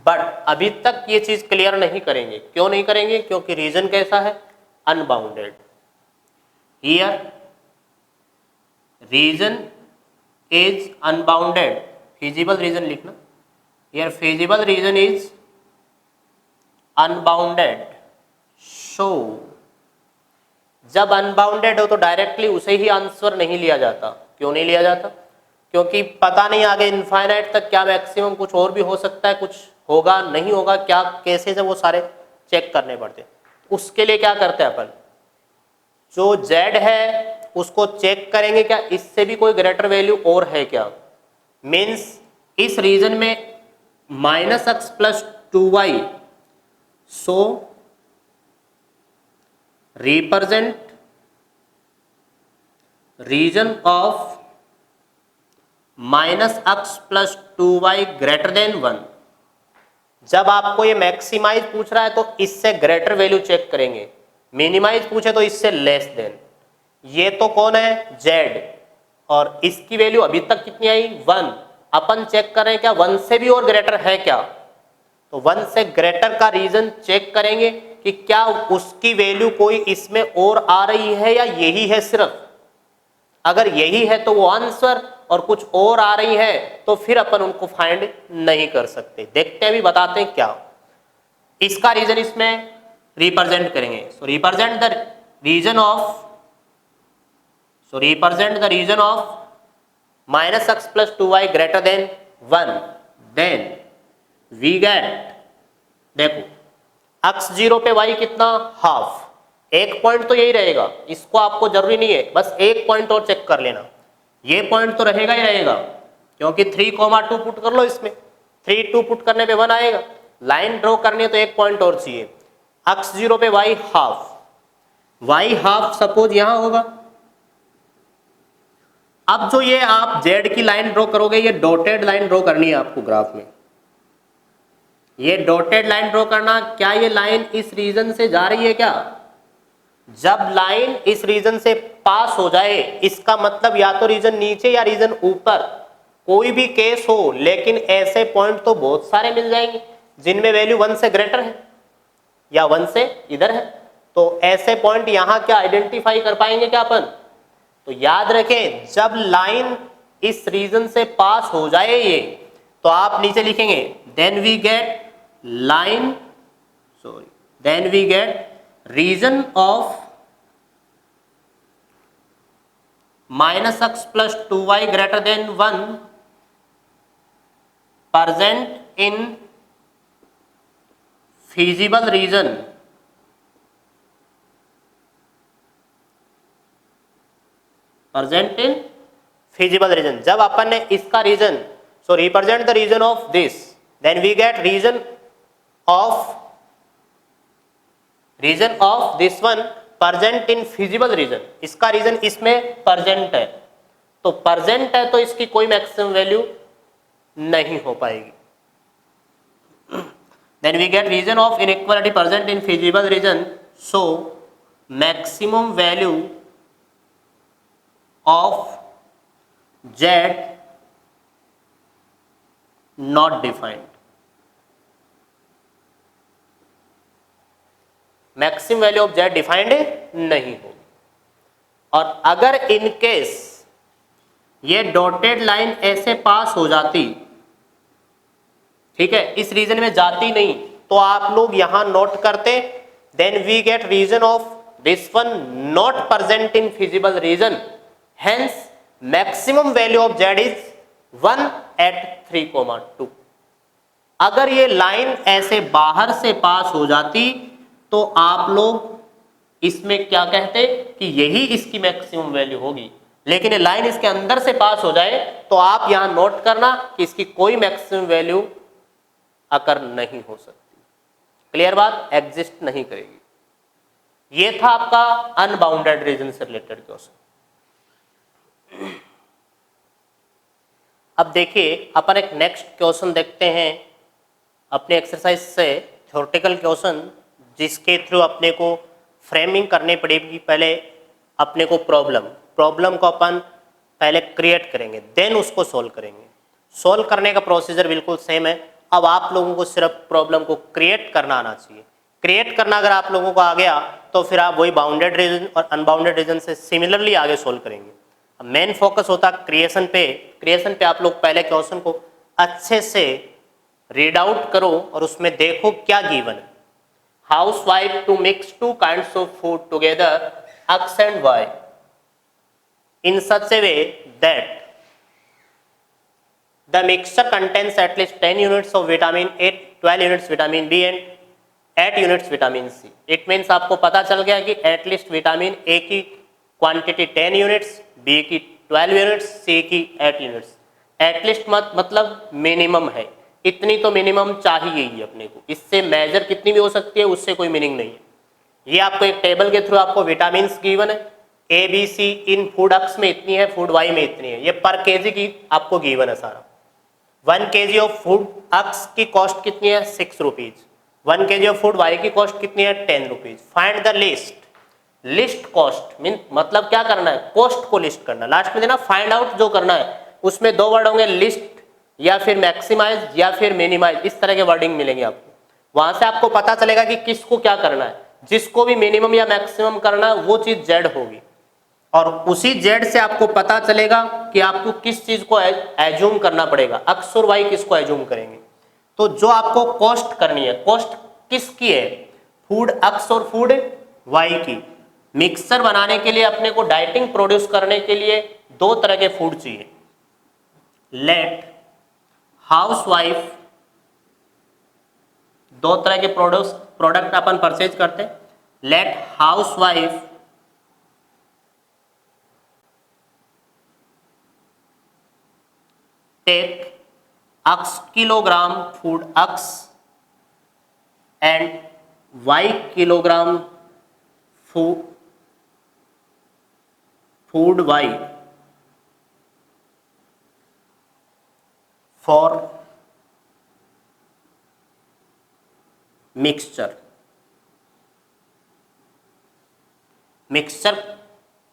बट अभी तक ये चीज क्लियर नहीं करेंगे। क्यों नहीं करेंगे? क्योंकि रीजन कैसा है? Unbounded. Here region is unbounded, feasible region लिखना। Here feasible region is unbounded. So जब अनबाउंडेड हो तो डायरेक्टली उसे ही आंसर नहीं लिया जाता। क्यों नहीं लिया जाता? क्योंकि पता नहीं आगे इनफाइनाइट तक क्या मैक्सिमम कुछ और भी हो सकता है, कुछ होगा नहीं होगा, क्या केसेस है वो सारे चेक करने पड़ते। उसके लिए क्या करते हैं अपन, जो z है उसको चेक करेंगे क्या इससे भी कोई ग्रेटर वैल्यू और है क्या। मीन्स इस रीजन में -x + 2y, so represent region of -x + 2y greater than 1। जब आपको ये मैक्सिमाइज पूछ रहा है तो इससे ग्रेटर वैल्यू चेक करेंगे, मिनिमाइज पूछे तो इससे लेस देन। ये तो कौन है? z, और इसकी वैल्यू अभी तक कितनी आई? 1। अपन चेक कर रहे हैं क्या 1 से भी और ग्रेटर है क्या। तो 1 से ग्रेटर का रीजन चेक करेंगे कि क्या उसकी वैल्यू कोई इसमें और आ रही है या यही है सिर्फ। अगर यही है तो वो आंसर, और कुछ और आ रही है तो फिर अपन उनको फाइंड नहीं कर सकते। देखते हैं भी, बताते हैं क्या इसका रीजन इसमें रिप्रेजेंट करेंगे। So represent the region of -x + 2y greater than 1, then we get, देखो x 0 पे y कितना? हाफ। एक पॉइंट तो यही रहेगा, इसको आपको जरूरी नहीं है, बस एक पॉइंट और चेक कर लेना। ये पॉइंट तो रहेगा ही रहेगा, क्योंकि 3,2 पुट कर लो इसमें, 3 2 पुट करने पे 1 आएगा। लाइन ड्रॉ करनी है तो एक पॉइंट और चाहिए। x 0 पे y हाफ सपोज यहां होगा। अब जो ये आप z की लाइन ड्रॉ करोगे, ये डॉटेड लाइन ड्रॉ करनी है आपको ग्राफ में। ये डॉटेड लाइन ड्रॉ करना, क्या ये लाइन इस रीजन से जा रही है क्या? जब लाइन इस रीजन से पास हो जाए, इसका मतलब या तो रीजन नीचे या रीजन ऊपर। कोई भी केस हो, लेकिन ऐसे पॉइंट तो बहुत सारे मिल जाएंगे जिनमें वैल्यू 1 से ग्रेटर है या 1 से इधर है। तो ऐसे पॉइंट यहां क्या आइडेंटिफाई कर पाएंगे क्या अपन? तो याद रखें, जब लाइन इस रीजन से पास हो जाए ये, तो आप नीचे लिखेंगे then we get line, sorry, then we get region of -x + 2y greater than 1 present in feasible region, present in feasible region। जब अपन ने इसका region, so represent the region of this, then we get region of this one present in feasible region। इसका रीजन इसमें present है, तो present है तो इसकी कोई मैक्सिमम वैल्यू नहीं हो पाएगी। Then we get region of inequality present in feasible region, so maximum value of z not defined। Maximum value of z defined नहीं होगी। और अगर इन केस ये डॉटेड लाइन ऐसे पास हो जाती, ठीक है, इस रीजन में जाती नहीं, तो आप लोग यहां नोट करते then we get region of this one not present in feasible region, hence maximum value of z is 1 at 3,2। अगर ये लाइन ऐसे बाहर से पास हो जाती तो आप लोग इसमें क्या कहते कि यही इसकी मैक्सिमम वैल्यू होगी, लेकिन ये लाइन इसके अंदर से पास हो जाए तो आप यहां नोट करना कि इसकी कोई मैक्सिमम वैल्यू अकर नहीं हो सकती। क्लियर बात? एग्जिस्ट नहीं करेगी। ये था आपका अनबाउंडेड रीजन से रिलेटेड क्वेश्चन। अब देखिए अपन एक नेक्स्ट क्वेश्चन देखते हैं अपने एक्सरसाइज से, थ्योरेटिकल क्वेश्चन, जिसके थ्रू अपने को फ्रेमिंग करनी पड़ेगी। पहले अपने को प्रॉब्लम को अपन पहले क्रिएट करेंगे, देन उसको सोल्व करेंगे। सोल्व करने का प्रोसीजर बिल्कुल सेम है। अब आप लोगों को सिर्फ प्रॉब्लम को क्रिएट करना आना चाहिए। क्रिएट करना अगर आप लोगों को आ गया तो फिर आप वही बाउंडेड रीजन और अनबाउंडेड रीजन से सिमिलरली आगे सोल्व करेंगे। अब मेन फोकस होता है क्रिएशन पे। क्रिएशन पे आप लोग पहले क्वेश्चन को अच्छे से रीड आउट करो और उसमें देखो क्या गिवन है। Housewife to mix 2 kinds of food together, x and y, in such a way that the mixture contains at least 10 units of vitamin A, 12 units vitamin B and 8 units vitamin C। It means आपको पता चल गया कि एटलीस्ट विटामिन A की क्वांटिटी 10 यूनिट्स, B की 12 यूनिट्स, C की 8 यूनिट्स। एटलीस्ट मतलब मिनिमम है, इतनी तो मिनिमम चाहिए ही अपने को। इससे मेजर कितनी भी हो सकती है, उससे कोई मीनिंग नहीं है। ये आपको एक टेबल के थ्रू आपको विटामिन गिवन है, A B C in food x में इतनी है, फूड वाई में इतनी है। ये पर केजी की आपको गिवन है सारा। 1 kg ऑफ फूड एक्स की कॉस्ट कितनी है? 6 rupees. 1 kg of food Y की कॉस्ट कितनी है? 10 rupees. Find the list cost mean मतलब क्या करना है? कॉस्ट को लिस्ट करना। लास्ट में देना फाइंड आउट जो करना है, उसमें 2 वर्ड होंगे, लिस्ट या फिर मैक्सिमाइज या फिर मिनिमाइज, इस तरह के वर्डिंग मिलेंगे आपको। वहां से आपको पता चलेगा कि किसको क्या करना है। जिसको भी मिनिमम या मैक्सिमम करना है वो चीज जेड होगी, और उसी जेड से आपको पता चलेगा कि आपको किस चीज को एज्यूम करना पड़ेगा। एक्स और वाई किसको एज्यूम करेंगे। तो जो आपको कॉस्ट करनी है, कॉस्ट किसकी है? फूड एक्स और फूड वाई की। मिक्सर बनाने के लिए अपने को डाइटिंग प्रोड्यूस करने के लिए 2 तरह के फूड चाहिए। लेट हाउसवाइफ 2 तरह के प्रोडक्ट अपन परचेज करते हैं। Let housewife take x kilogram food x and y kilogram food y for mixture. Mixture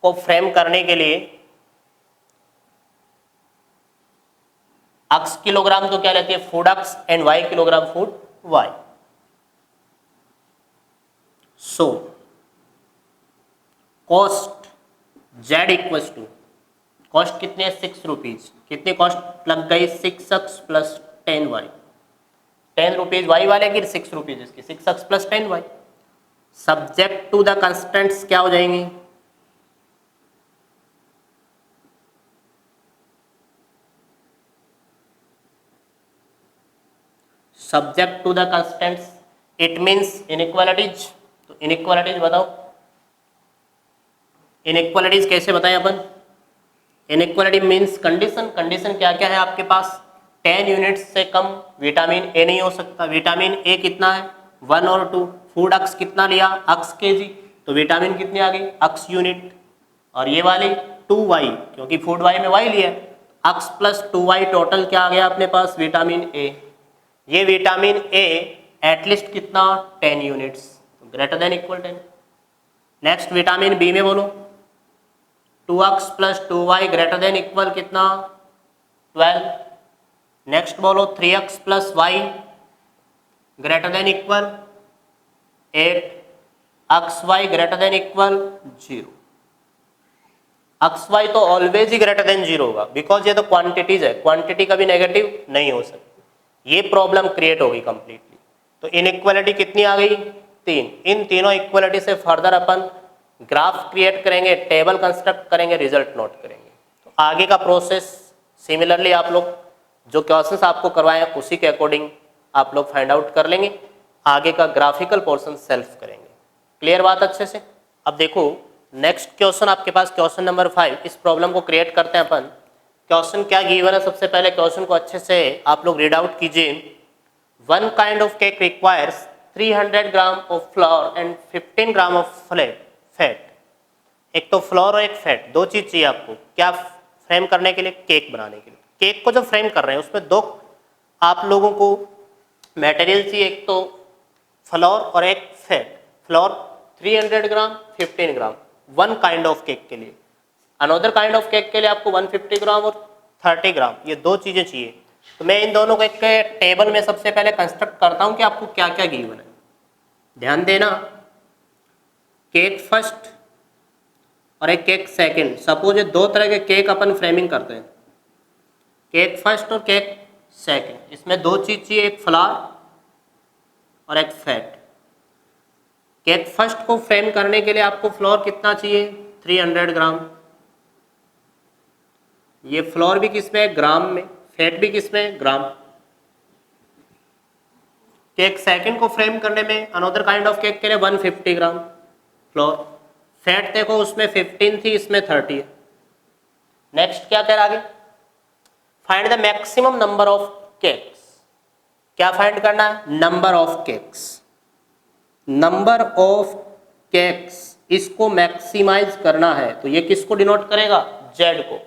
को फ्रेम करने के लिए x किलोग्राम तो क्या लेती है food x and y kilogram food y. So cost z equals to, cost कितनी है 6 रुपीज, कितनी कॉस्ट लग गई 6x plus 10y, 10 rupees Y वाले की 6 रुपीज इसकी, 6x plus 10y. Subject to the constants क्या हो जाएंगी, subject to the constants it means inequalities. तो इनइक्वालिटीज बताओ, इनइक्वालिटीज कैसे बताएं अपन. इनइक्वालिटी मीन्स कंडीशन, कंडीशन क्या क्या है आपके पास, 10 यूनिट्स से कम विटामिन ए नहीं हो सकता. विटामिन ए कितना है 1 और 2, फूड x कितना लिया x kg, तो विटामिन कितनी आ गई x यूनिट, और ये वाली 2y क्योंकि फूड y में y लिया है, x प्लस 2y टोटल क्या आ गया अपने पास विटामिन ए. ये विटामिन ए एटलीस्ट कितना 10 units, greater than equal 10. Next vitamin B में बोलो 2x plus 2y greater than equal कितना 12. नेक्स्ट बोलो 3x plus y greater than equal 8, xy greater than equal 0. xy तो ऑलवेज ही ग्रेटर देन 0 होगा बिकॉज ये तो क्वांटिटीज है, क्वांटिटी कभी नेगेटिव नहीं हो सकती. ये प्रॉब्लम क्रिएट होगी कंप्लीटली. तो इनइक्वालिटी कितनी आ गई 3. इन तीनों इक्वालिटी से फर्दर अपन ग्राफ क्रिएट करेंगे, टेबल कंस्ट्रक्ट करेंगे, रिजल्ट नोट करेंगे. तो आगे का प्रोसेस सिमिलरली आप लोग जो क्वेश्चंस आपको करवाए उसी के अकॉर्डिंग आप लोग फाइंड आउट कर लेंगे. आगे का ग्राफिकल पोर्शन सेल्फ करेंगे. क्लियर बात अच्छे से. अब देखो नेक्स्ट क्वेश्चन आपके पास क्वेश्चन नंबर 5. इस प्रॉब्लम को क्रिएट करते हैं अपन. क्वेश्चन क्या गिवन है, सबसे पहले क्वेश्चन को अच्छे से आप लोग रीड आउट कीजिए. One kind of cake requires 300 gram of floor and 15 gram of fat. एक तो फ्लोर और एक फैट, दो चीज चाहिए आपको क्या फ्रेम करने के लिए, केक बनाने के लिए. केक को जब फ्रेम कर रहे हैं उसमें दो आप लोगों को मटेरियल चाहिए, एक तो फ्लोर और एक fat. Floor 300 gram 15 gram one kind of cake के लिए, अनदर काइंड ऑफ केक के लिए आपको 150 ग्राम और 30 ग्राम, ये दो चीज़ें चाहिए. तो मैं इन दोनों को एक टेबल में सबसे पहले कंस्ट्रक्ट करता हूँ कि आपको क्या क्या गिवन है. ध्यान देना, केक फर्स्ट और एक केक सेकंड. सपोज ये दो तरह के केक अपन फ्रेमिंग करते हैं, केक फर्स्ट और केक सेकंड. इसमें दो चीज़ चाहिए, एक फ्लावर और एक फैट. केक फर्स्ट को फ्रेम करने के लिए आपको फ्लोर कितना चाहिए 300 ग्राम. ये फ्लोर भी किस में है ग्राम में, फैट भी किस में है ग्राम. केक सेकंड को फ्रेम करने में अनदर काइंड ऑफ केक के लिए 150 ग्राम फ्लोर. फैट देखो उसमें 15 थी, इसमें 30 है. नेक्स्ट क्या कह रहा आगे, find the maximum number of cakes. क्या फाइंड करना है, number of cakes. Number of cakes इसको मैक्सिमाइज करना है, तो ये किसको डिनोट करेगा जेड को.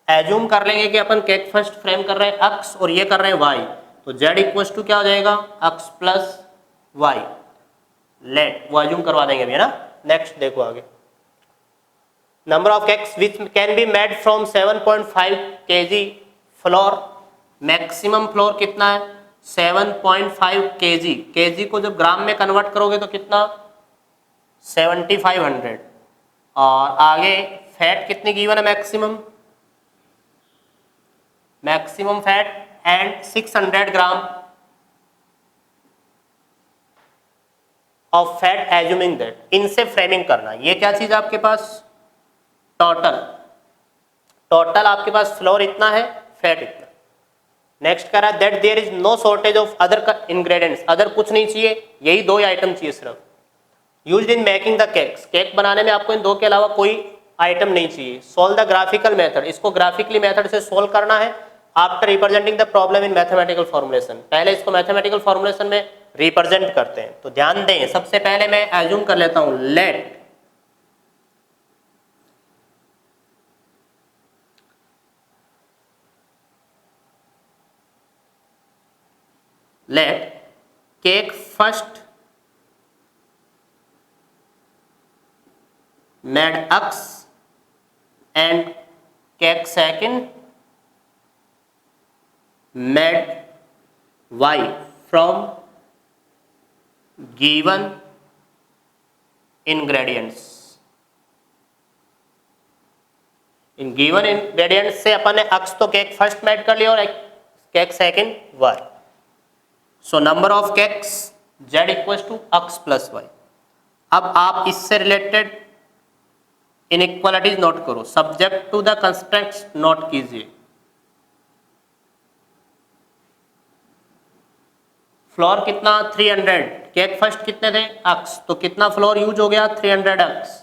एज्यूम कर लेंगे कि अपन केक फर्स्ट फ्रेम कर रहे हैं एक्स और ये कर रहे हैं वाई, तो जेड इक्वल टू क्या हो जाएगा एक्स प्लस वाई. लेट वो एज्यूम करवा देंगे अभी है ना. नेक्स्ट देखो आगे, number of cakes which can be made from 7.5 kg floor. Maximum floor कितना है 7.5 kg. kg को जब ग्राम में कन्वर्ट करोगे तो कितना 7500. और आगे फैट कितनी गिवन है maximum, maximum fat and 600 gram of fat assuming that. इनसे फ्रेमिंग करना. ये क्या चीज आपके पास टोटल, टोटल आपके पास फ्लोर इतना है फैट इतना. नेक्स्ट कह रहा है that there is no shortage of other ingredients. Other कुछ नहीं चाहिए, यही दो आइटम चाहिए सिर्फ. Used in making the cakes. Cake बनाने में आपको इन दो के अलावा कोई आइटम नहीं चाहिए. Solve the graphical method. इसको ग्राफिकली मेथड से सोल्व करना है after representing the problem in mathematical formulation. पहले इसको मैथमेटिकल फॉर्मुलेशन में रिप्रेजेंट करते हैं. तो ध्यान दें, सबसे पहले मैं एज्यूम कर लेता हूं let cake first made x and cake second made y from given ingredients. इन गिवन इंग्रेडिएंट से अपन ने अक्स तो केक फर्स्ट मेड कर लिया और cake second y. So number of cakes z equals to x plus y. अब आप इससे रिलेटेड इनइक्वालिटीज नोट करो, subject to the constraints note कीजिए. फ्लोर कितना 300, केक फर्स्ट कितने थे अक्स, तो कितना फ्लोर यूज हो गया 300 अक्स.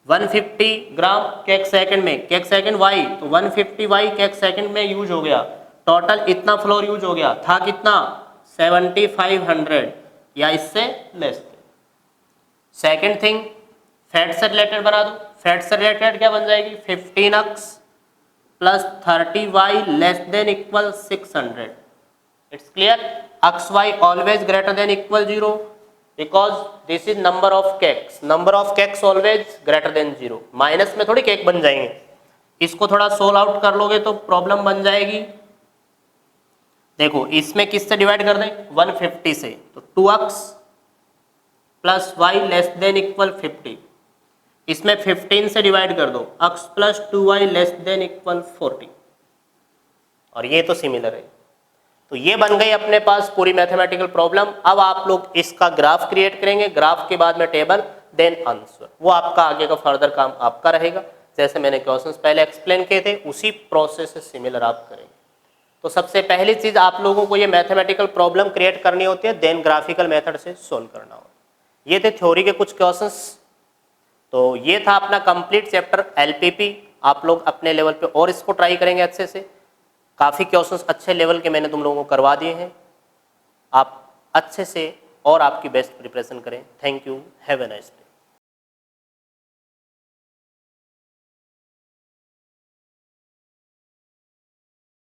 150 ग्राम केक सेकंड में, केक सेकंड वाई, तो 150 वाई केक सेकंड में यूज हो गया. टोटल इतना फ्लोर यूज हो गया था कितना 7500 या इससे लेस. सेकंड थिंग फैट से रिलेटेड बना दो. फैट से रिलेटेड क्या बन जाएगी 15 x plus 30 y less than equal 600. It's clear. X y always greater than equal 0 because this is number of cakes. Number of cakes always greater than 0. Minus में थोड़ी केक बन जाएंगे. इसको थोड़ा सोल्व आउट कर लोगे तो प्रॉब्लम बन जाएगी. देखो इसमें किससे डिवाइड कर दें 150 से, तो 2x plus y less than equal 50. इसमें 15 से डिवाइड कर दो, x plus 2y less than equal 40. और ये तो सिमिलर है. तो ये बन गई अपने पास पूरी मैथमेटिकल प्रॉब्लम. अब आप लोग इसका ग्राफ क्रिएट करेंगे, ग्राफ के बाद में टेबल, देन आंसर. वो आपका आगे का फर्दर काम आपका रहेगा. जैसे मैंने क्वेश्चंस पहले एक्सप्लेन किए थे उसी प्रोसेस से सिमिलर आप करेंगे. तो सबसे पहली चीज आप लोगों को ये मैथमेटिकल प्रॉब्लम क्रिएट करनी होती है, देन ग्राफिकल मेथड से सोल्व करना होता है. ये थे थ्योरी के कुछ क्वेश्चंस. तो ये था अपना कंप्लीट चैप्टर एलपीपी. आप लोग अपने लेवल पे और इसको ट्राई करेंगे अच्छे से. काफ़ी क्वेश्चंस अच्छे लेवल के मैंने तुम लोगों को करवा दिए हैं. आप अच्छे से और आपकी बेस्ट प्रिपरेशन करें. Thank you. Have a nice day.